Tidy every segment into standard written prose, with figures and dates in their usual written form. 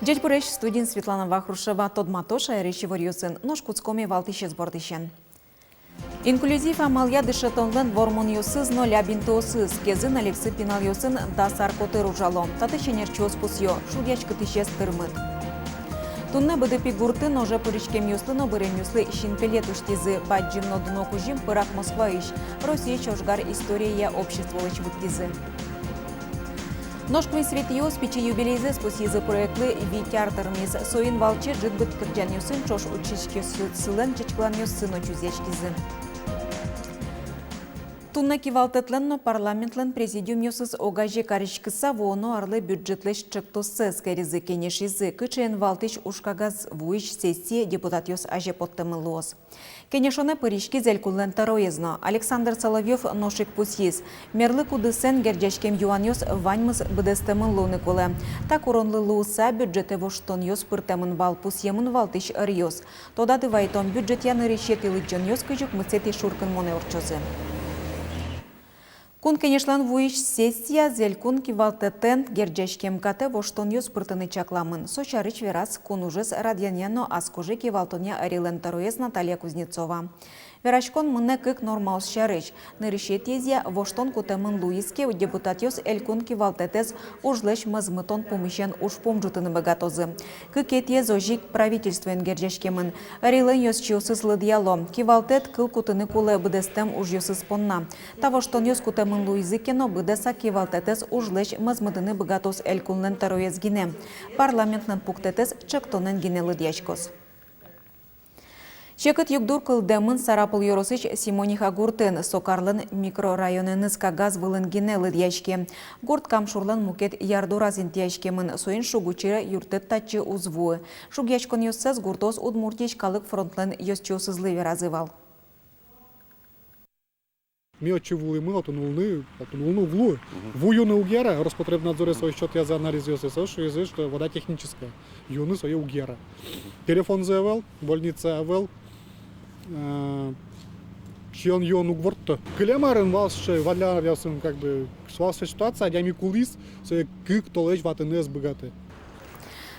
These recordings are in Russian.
Дядь Буреш, студент Светлана Вахрушева, Тодматоша, Речи Варьюсын, Ножкутскоми Валтище сбордищен. Инклюзив амалия дышетонлен вормоньосыз нолябинтоосыз, кезин Алексы Пиналйосын да саркоты ружало, таты шенерчоз пусьё, шудячкы тыщес тырмыт. Тунне БДП гурты ноже пыричкем юслыно бырен юслы шинпелет уштизы, баджимно дно кужим пырак Москва ищ, Россия чожгар история общества лычвыктизы. Ножквин светиос пичи юбилейзе спусизы проектлы витяртырмиз, соин валчы жидбыт кырджан юсын чош учишке сылын чечклан юсын очузечкизы. Тунна кивалтетленно парламентлен президиум юсыз огажи каричкыса воно арлы бюджетлеш чыктосы скеризы кенешизы кычен валтич ушкагаз вуич сессия депутат юс аже поттымылуос. Кенешоне пыришки зелькуллен тароезно. Александр Соловьев ношик пусиз. Мерлы кудысен герджешкем юан юс ваньмыз быдестемын луны коле. Так уронлы лууса бюджете воштон юс пыртемын вал пусьемын валтиш риос. Тода дывайтон бюджет яны решет илыджон юс кыжук мыцети шуркын моне орчозы. Кун кенешлан вуич сессия зелькун кивалтетен герджешкем кате воштон юс пыртыны чакламын. Сочарыч верас кун ужыз радианьяно аскужи кивалтоня арилен тароез Наталья Кузнецова. Верачкон мыне кык нормаус шарыч. Нырышет езия воштон кутемын луиске у депутатиос элькун кивалтетез ужлеш мызмытон помещен уж помжутыны богатозы. Кыкет езожик правительствен герджешкемын. Арилен юс чиосыз лыдьяло. Кивалтет кыл кутыны куле быдестем уж юсыз понна. Та воштон юс кутемын луизыкено быдеса кивалтетез ужлеш мызмытыны богатоз элькунлен тароез гине. Парламентнын пуктетез чыктонен гине лыдьячкос. Чекыт югдур кылдемын Сарапыл Yorosich Симониха гуртын сокарлын микрорайоныныска газ вылын генелы дьячке. Гурт камшурлан мукет ярдуразин тяжкемын соин шугучыра юртет тачы узвуы. Шугячкон юссез гуртос удмуртич калык фронтлын йосчосызлы веразывал. Ми очевули ми отонули углу. В юны угера Роспотребнадзоре свой счет я за анализ ЮСС, что вода техническая. Юны свои угера. Телефон заявил, больница авел. Чьон юн угворто. Клемарен валше валя вясен как бы свался ситуация, а ми кулис, все кык толеч ватынес богаты.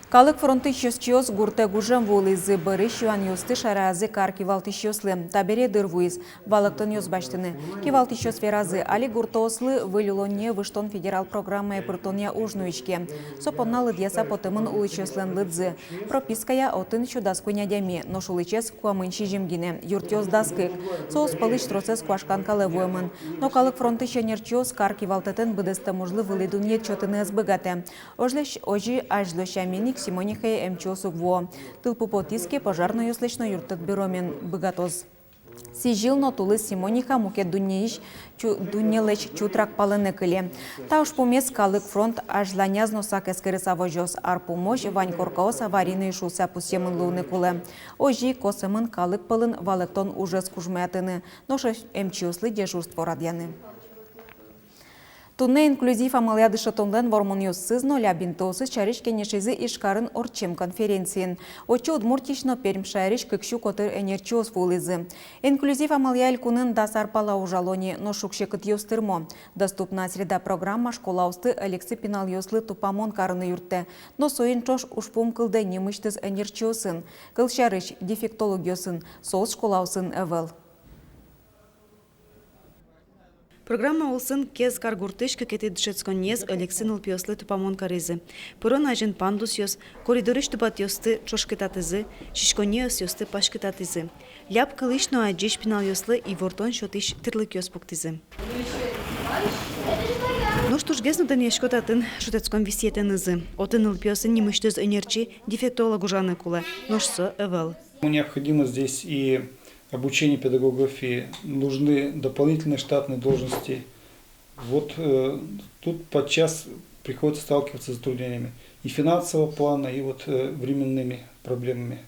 Калык фронты чиос гурте гужем вулизы бырыш юан юсты шаразы кар кивалтишослы, табере дырвуиз, валыктын юзбаштыны. Кивалтишос веразы али гуртоослы вылюлоне выштон федерал программа пыртония ужнуичке. Сопонналы дьяса потымын улычослен лыдзы. Пропиская отын чудаскуня дями, но шулычес куамынчи жемгине, юртёс даскык. Соус палыч троцес куашкан калевуемын. Но калык фронты ченерчиос кар кивалтетен быдесте мужлы вылидунье чотыны сбыгате. Ожлеш ожи ажлощаминик Симонихай МЧОСУК ВО. Тылпу потиске пожарно юслечно юртет бюромен богатоз. Сижилно тулы Симониха мукет дунелеч чутрак палыны кыле. Тауш помес калык фронт ажланязно сакескерыса вожос арпумош вань коркаос аварийный шулся пусемын луны куле. Ожи косымын калык палын валыктон уже скужмятыны, ноша МЧОСлы дежурство радьяны. Тунне инклюзив амалия дышетонлен вормоньоссыз нолябинтоосыз чариш кенешизы ишкарын орчем конференциен. Очи удмуртично перм шайриш кыкшу котыр энерчиос вулызы. Инклюзив амалия элькунын дасарпала ужалони, но шукшекыт юстырмо. Доступна среда программа школаусты Алексы Пиналйослы тупамон карыны юртте. Но соин чош ушпум кылды немыштыз энерчиосын. Кыл шарыш дефектологиосын, соус школаусын эвел. Программа олсын кез каргуртыш кекети дышецконез Алексинул пиослы тупамон каризы. Пурон ажен пандус йос, коридорыш тупат йосты чошкетатызы, шишконеос йосты пашкетатызы. Ляп кылышно аджиш пинал йослы и вортон шотиш тырлык йос пуктизы. Но что ж гезну тен яшкотатын шутецкон висиетенызы. Отынул пиосын немыштыз энерчи дефектологу жаны куле, ношсо эвел. Необходимо здесь и обучение педагогов, и нужны дополнительные штатные должности. Вот тут подчас приходится сталкиваться с затруднениями и финансового плана, и вот временными проблемами.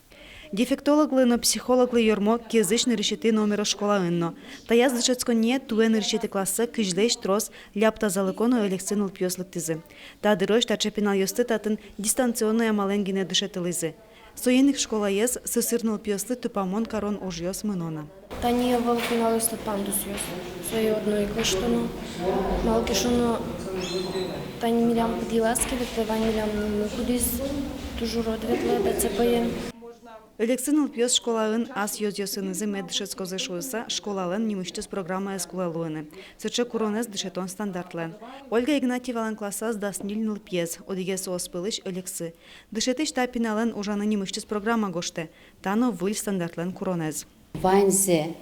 Дефектологлы, но психологлы йормо кезычны решети номера школа инно. Таяз дышецконе туен решети классы кыжлеш трос ляпта залыкону Алексинул пьослыктызы. Та дырож та чепинал йосты татын дистанционная маленгине дышетылызы. Соенник школа ес сысырнул пьослы тупамон карон ожьос мынона. Тания волкиналыста пандус йос. Свое одно и клыштоно. Малкишоно Вань милям подиласки, вань милям кудис toujours ответла да цепаем. Элексин пьес школалын ас йозьосынызы медшецко зашуыса школалын немыштыз программа эскулалуыны. Сычы куронез дышетон стандартлен. Ольга Игнатьевалан классаз даснильныл пьес, одигес оспылыш Элексы. Дышетыш тапинален ужаны немыштыз программа гоште. Тано выль стандартлен куронез. Ванзе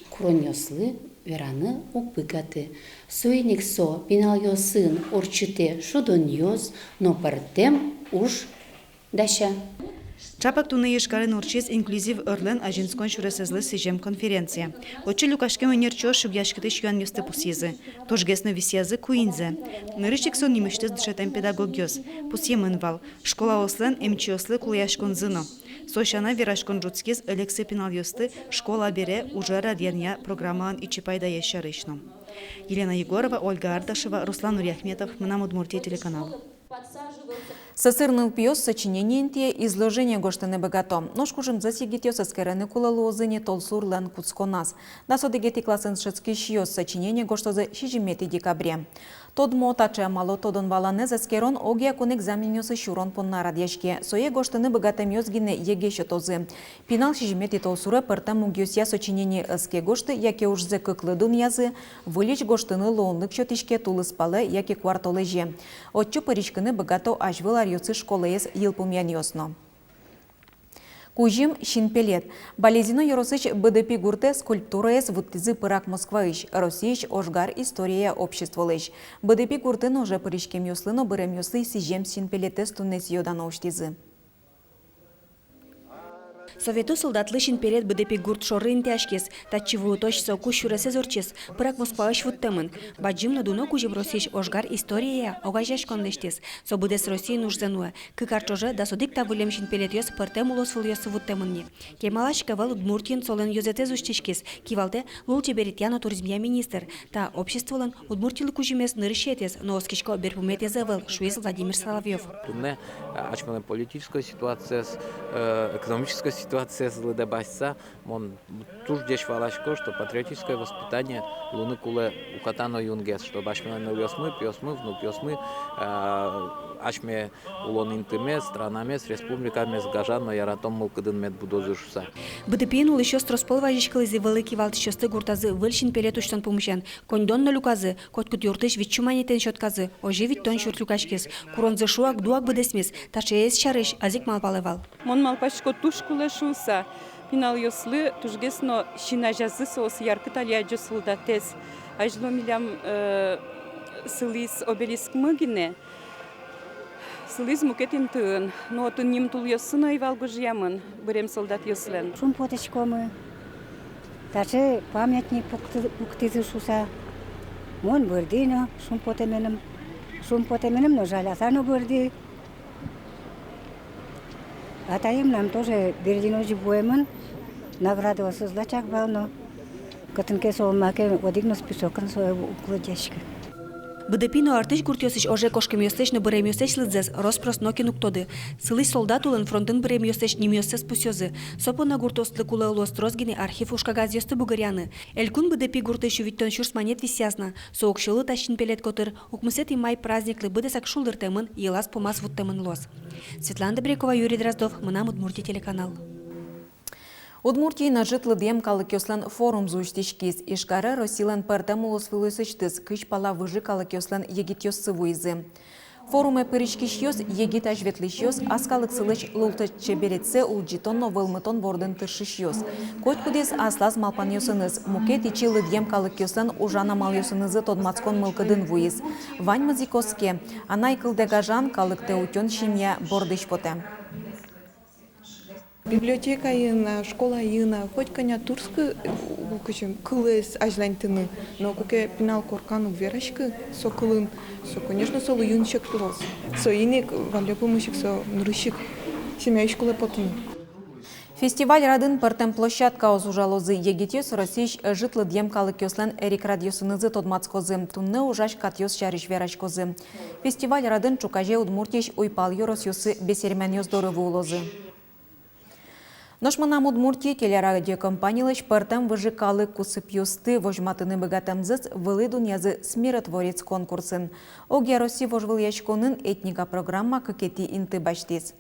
куроньослы вераны упыкаты. Суйник со пинал йосын орчыте шудон йоз, но партем уж даща. Чапак туны ешкарын урчиз инклюзив ырлен ажинскон шуресезлы сижем конференция. Очи люкашке өнерчо шубяшкытыш юан ёсты пусьезы. Тожгесно висязы куинзе. Нырышчик сон немыштыз дышетем педагогиоз. Пусьемын вал. Школа ослен эмчиослы кулаяшкон зыно. Сошана вирашкон жуцкиз Элексы пинал ёсты школа бере уже радиания программаан ичипайда ешарышно. Елена Егорова, Ольга Ардашева, Руслан Нуряхметов, Мынам Удмуртия телеканал. Сосырныл пьес сочинениенте изложение гоштыны богато. Ношкужым засигитё соскерены кулалуозыне толсурлен куцконас. Дасодегети классен шецки шьёс сочинение гоштозы 6 декабре. Тодмо таче мало тодон валане заскерон огия кон экзаменёсы шурон понна радяшке. Сое гоштыны богатемёс гине еге шотозы. Пинал 6 толсура пыртам угёсья сочинение эске гошты, яке ужзе кыклыдун язы, вылич гоштыны лоонлык шотишке тулыспалы, яке квартолеже. Отчу паричкыны богато ажвыл арьёсы школаес йылпумяньёсно. Кужим шинпелет. Балезино Яросыч БДП гурте скульптураес вуттизы пырак Москваыч. Россияч ожгар история обществолыч. БДП гуртын уже паричкем ёслыно бырем ёслы сижем шинпелетес туннес йодано уштизы. Совету солдатлы шинпелет БДП гурт шоррын тяшкес, татчиву точ соку шуресе зорчес, пырак Москваыч вуттемын. Баджим надуно кужим Россияч ожгар история огажаш кондештес. Собудес России нужзенуе. Кыкарчоже да содик тавулем шинпелет ёс пыртем улосфыл ёсы вуттемынни. Кемалаш кавал Удмуртин солен ёзете зуштишкес. Кивалте лул чеберитяно туризмия министр. Та обществолен Удмуртилы кужимес нырышетес, но оскишко берпумет язывал Шуиз Владимир Соловьев. Tudne, ačkoliv politická situace, экономическая ситуация злодобасца, он туж деш валашко, что патриотическое воспитание луны куле укатано юнгес, что башме на пьосмы, внук пьосмы, ашме улон интиме, странами, с республиками, с гажано, яратом мулкадын мед будозушуса. БДПин ул еще строспол важишкалызи великий валтышёсты гуртазы выльшин пелетуштан помощан, коньдон на люказы, коткут юртыш витчуманитен щётказы, оживит тон щурт люкашкес, куронзы шуак дуак бдесмес, ташеес шарыш, азик малпалевал. Мон малпашко тушкуле шуса, пинал ёслы, тужгесно шинажазы соос яркытал яджосылда тез, ажло милям сылис обелиск мыгине, сылис мукетин тын, но тын ним тул ёсыно ивалгужьямын, берем солдат ёслен. Шум потечкомы, даже памятник пуктизы шуса, мон бырдино, шум потеменем, но жалятано бырди. Атаем нам тоже бердино живуемын, награды осызлачак бално, кытынке солмаке одигно списокан своего укладяшка. БДПино артыш гуртёсыч оже кошкем ёстеч на бырем ёстеч лыдзес, роспрос ноки нуктоды. Сылый солдат улын фронтын бырем ёстеч ним ёстес пусёзы. Сопо на гуртослы кулы улострозгины архив ушкагаз ёсты бугыряны. Элькун БДП гурты шувиттон шурс манет висязна. Соокшылы тащин пелет котыр, укмысет и май праздниклы быдесак шулдыртемын, елас помас вуттемын лос. Светлана Добрякова, Юрий Дроздов, Мынам Удмуртия телеканал. Удмуртии на житлы дем калыкёслен форум зуштишкиз. Ишкары Росилен пыртем улосфилысычтыз, кыш пала выжы калыкёслен егитёс сывуизы. Форуме пыричкишьёс, егит ажветлишьёс, аскалык сылыч лулты чеберетсе улджитонно вылмытон бордын тыршишьёс. Коть кудес аслаз малпаньёсыныз, мукет и чилы дем калыкёслен ужана мальёсынызы тодмацкон мылкыдын вуиз. Вань мазикоске, анай кылдегажан калыкте утён щемья бордыш поте. Библиотека йына, школа йына, хоть коня турскы, кылыс ажлантыны, но куке пинал коркану верашкы, со кылын, со, конечно, со луюнчик турос. Со инек валёпымышек, со нрыщик, семья школы потуны. Фестиваль радын пыртем площадка озужалозы егетёс Россияш житлы дем калыкёслен эрик радиосынызы тодмацкозы, тунны ужаш катёс шариш верашкозы. Фестиваль радын чукаже Удмуртиш уйпал ёрос ёсы бесермен ёздоры вулозы. Ношманам Удмуртії телерадіокомпаніяч партем вижикали кусип юсти вожматини богатемзец вели дунязы смиротворец конкурсын. Оге России вожвыл яшконын этника программа кыкети инты баштиз.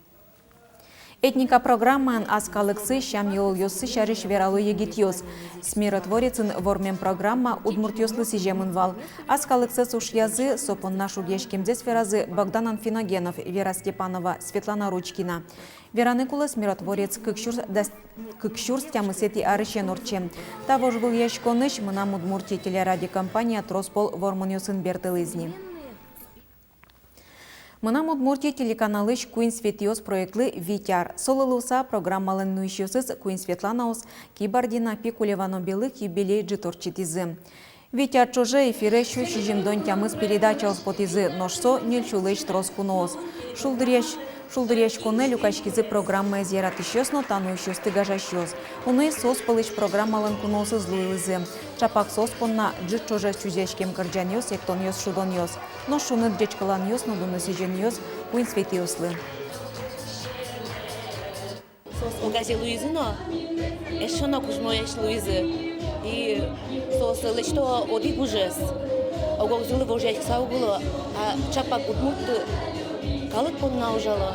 Этника программан аскалыксы шам йол йосы шариш вералу егитьёс. Смиротворецын вормен программа удмуртьёслы сижемын вал. Аскалыксы суш язы сопон нашу гешкемзес веразы Богдан Анфиногенов, Вера Степанова, Светлана Ручкина. Вераникула смиротворец кыкшур стямысети арышен урчем. Та вожвыл яшконыш мынам Удмуртия телерадиокомпания Троспол вормонёсын бертылызни. Мынам Удмуртия телеканалыш Куин Светиос проектлы Витяр. Солылуса программалын нуишёсыз Куин Светланаус Кибардина Пикулевано белых юбилей джиторчитизы. Витяр чоже эфире щущи жемдон тямыз передача спотизы ношсо нельчулыш троскуноос. Шулдыряш коне люкачкизы программа зиратышёсно танующёс тыгажащёс. Уны соспалыш программалын куносы злуйлызы. Чапак соспонна джит чоже чузешкем кырджанёс ектонёс шудонёс. Но шуны джечкаланёс нудуны сиженёс Куин Светиослы. Угази Луизино, эшона кужмоеш Луизы. И сос лечто оди гужес. Огозулы вожек саугуло, а чапак удмурт калык понна ужало.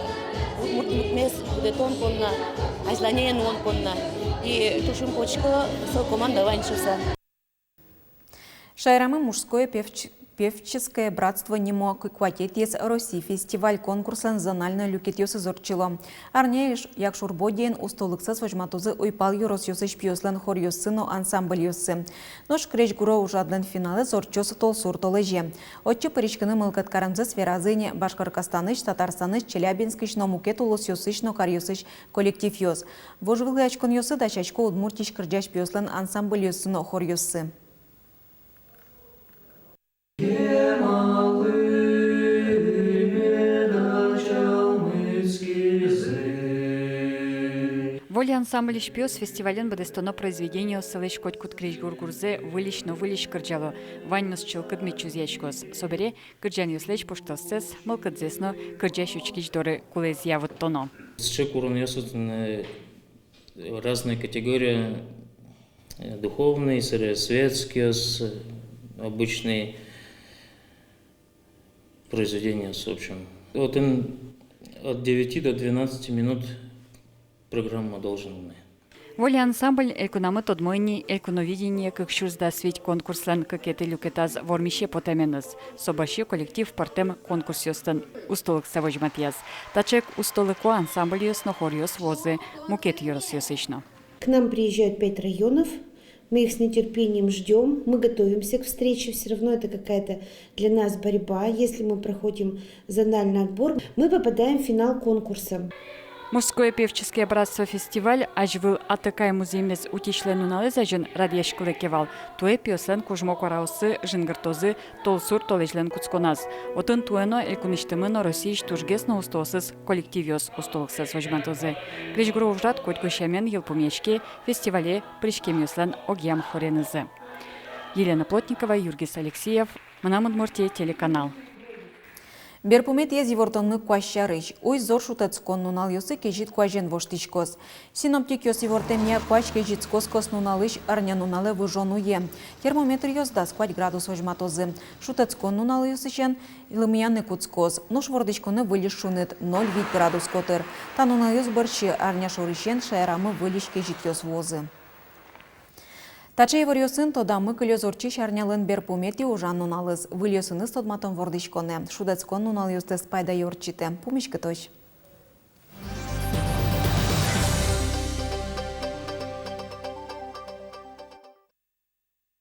Удмурт мутмес удетон понна, айзланеен он понна. И тушим почка со команда ванчуса. Шайрамы мужское певческое братство не мог кватетес России фестиваль конкурсан зонально люкетёсы зорчило. Арнееш як шурбодиен устолыксыз вожматузы уйпал юрос ёсыш пьёслен хор ёссыно ансамбль ёссы. Нош креш гуро ужадлен финале зорчосы тол сур толеже. Отчы паричканы мылкат карамзыз веразыне Башкоркастаныш, Татарстаныш, Челябинскыш, Номукет улыс ёсыш, Нокар ёсыш коллектив ёс. Вожвылы ачкон ёсы да чачко удмуртиш кырджаш пьёслен ансамбль ёссыно хор ёссы. Воля ансамбль «Шпиос» фестивален бадестоно произведение селыш котькут криш гургурзе вылиш кырджало ваньмыз чылкыдми чузячкос. Собере кырджан юслеч поштостес мылкыдзесно кырджаш учкич доры кулез явот тоно. Шекурун ясут разные категории, духовные, светские, обычные произведения, в общем. От 9 до 12 минут программа должна быть. Воля ансамбль элькунамы тодмойни элькуновидение как шурзда свить конкурслен какеты люкетаз вормище потеменыз. Собаще коллектив партем конкурс ёстен устолык савожматьяз. Тачек устолыко ансамбль ёсно хор ёс возы мукет ёрос ёсышно. К нам приезжают 5 районов. Мы их с нетерпением ждем, мы готовимся к встрече, все равно это какая-то для нас борьба. Если мы проходим зональный отбор, мы попадаем в финал конкурса. Мужское певческое братство фестиваль ажвыл атакай музеймез утишлену налезажын радиашкылы кевал. Туэ пьослен кужмо кораусы жынгыртозы толсур толежлен куцконаз. Отын туэно элькуништымыно Российш тужгесно устосыз коллективиос устолыксыз вожмантозы. Пришгуру ужрат котькошамен елпумешке фестивале пришкемьослен огьям хоренызы. Елена Плотникова, Юргис Алексеев, Мынам Удмуртия, телеканал. Берпумет ези вортонны куащарыш. Уй зор шутец коннунал ёсы кежит куажен воштишкос. Синоптик ёси вортемья куач кежит скос нуналыш арня нунале выжону е. Термометр ёздас 5 градус вожматозы. Шутец коннунал ёсышен илымияны куцкос. Нуш вордышконы вылиш шунет 0,8 градус котыр. Та нунал ёс борщи арня шорышен шайрамы вылиш кежит ёс возы. Тачей варьосын тода мыкылё зорчи шарнялын берпумети ужан нуналыз. Выльосыныз тодматон вордышконе. Шудецкон нунал ёстес пайда ёрчите. Пумишкы точ.